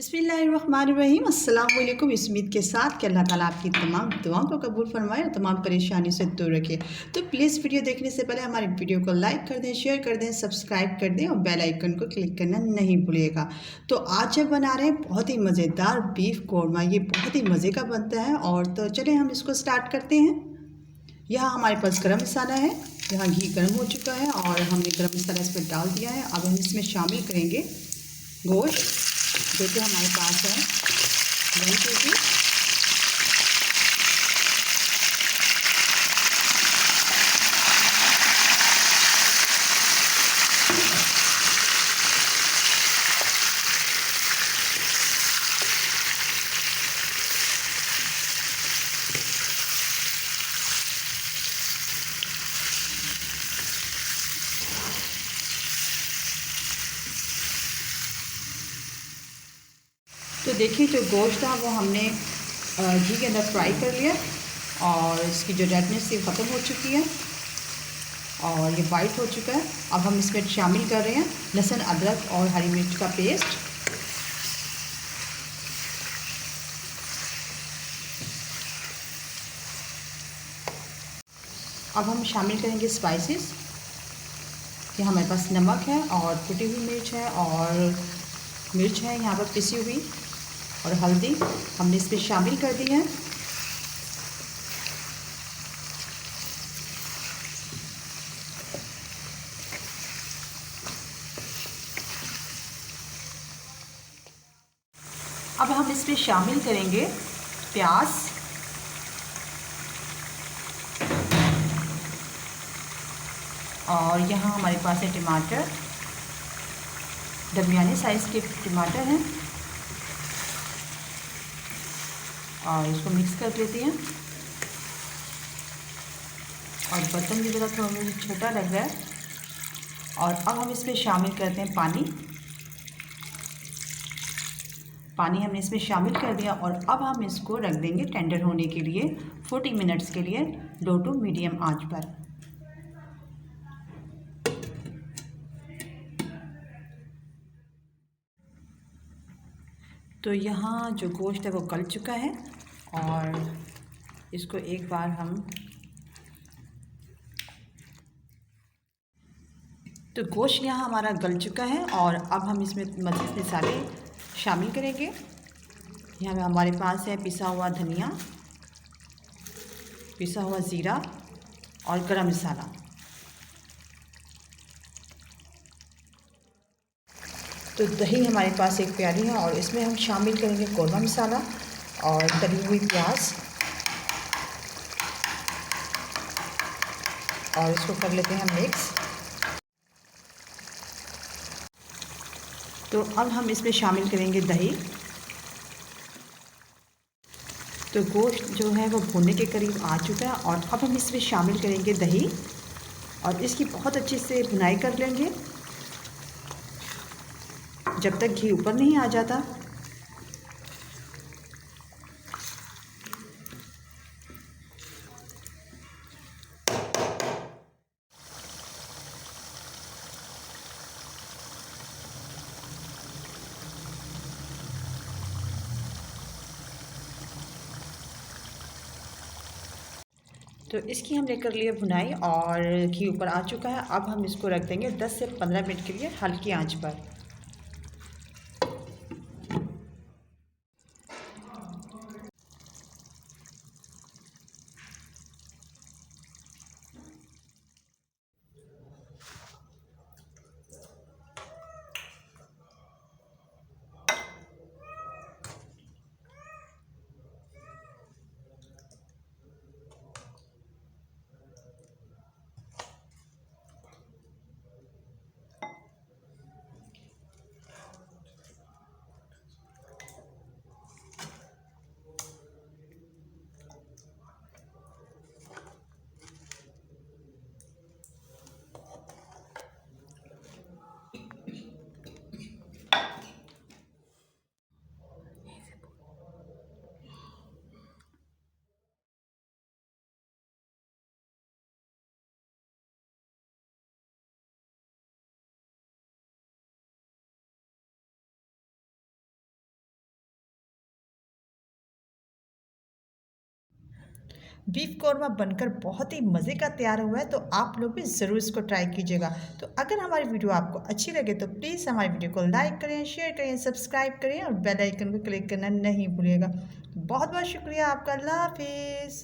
बिस्मिल्लाहिर्रहमानिर्रहीम। अस्सलाम वालेकुम। इस उम्मीद के साथ कि अल्लाह ताला आपकी तमाम दुआओं को कबूल फरमाए और तमाम परेशानियों से दूर रखे। तो प्लीज़ वीडियो देखने से पहले हमारी वीडियो को लाइक कर दें, शेयर कर दें, सब्सक्राइब कर दें और बेल आइकन को क्लिक करना नहीं भूलिएगा। तो आज जब बना रहे हैं बहुत ही मज़ेदार बीफ कौरमा, ये बहुत ही मज़े का बनता है। और तो चलें हम इसको स्टार्ट करते हैं। यहाँ हमारे पास गरम मसाला है, यहाँ घी गर्म हो चुका है और हमने गरम मसाला इसमें डाल दिया है। अब हम इसमें शामिल करेंगे गोश्त, जो कि हमारे पास है 1 kg। तो देखिए जो गोश्त था वो हमने घी के अंदर फ्राई कर लिया और इसकी जो रेडनेस थी ख़त्म हो चुकी है और ये वाइट हो चुका है। अब हम इसमें शामिल कर रहे हैं लहसुन, अदरक और हरी मिर्च का पेस्ट। अब हम शामिल करेंगे स्पाइसेस। ये हमारे पास नमक है और कुटी हुई मिर्च है और मिर्च है यहाँ पर पिसी हुई, और हल्दी हमने इसमें शामिल कर दी है। अब हम इसमें शामिल करेंगे प्याज, और यहाँ हमारे पास है टमाटर, दरमियाने साइज़ के टमाटर हैं, और इसको मिक्स कर लेते हैं। और बर्तन की तरह थोड़ा मुझे छोटा लग रहा है। और अब हम इसमें शामिल करते हैं पानी हमने इसमें शामिल कर दिया और अब हम इसको रख देंगे टेंडर होने के लिए 40 मिनट्स के लिए, लो टू मीडियम आंच पर। तो यहाँ जो गोश्त है वो गल चुका है और इसको एक बार हम तो गोश्त यहाँ हमारा गल चुका है और अब हम इसमें मज़ीद मसाले शामिल करेंगे। यहाँ पे हमारे पास है पिसा हुआ धनिया, पिसा हुआ ज़ीरा और गरम मसाला। तो दही हमारे पास एक प्याली है और इसमें हम शामिल करेंगे कौरमा मसाला और तली हुई प्याज, और इसको कर लेते हैं मिक्स। तो अब हम इसमें शामिल करेंगे दही। तो गोश्त जो है वो भुनने के करीब आ चुका है और अब हम इसमें शामिल करेंगे दही और इसकी बहुत अच्छे से भुनाई कर लेंगे जब तक घी ऊपर नहीं आ जाता। तो इसकी हमने कर लिया भुनाई और घी ऊपर आ चुका है। अब हम इसको रख देंगे 10 से 15 मिनट के लिए हल्की आंच पर। बीफ कौरमा बनकर बहुत ही मज़े का तैयार हुआ है, तो आप लोग भी ज़रूर इसको ट्राई कीजिएगा। तो अगर हमारी वीडियो आपको अच्छी लगे तो प्लीज़ हमारी वीडियो को लाइक करें, शेयर करें, सब्सक्राइब करें और बेल आइकन को क्लिक करना नहीं भूलिएगा। बहुत बहुत शुक्रिया आपका। अल्लाह हाफिज़।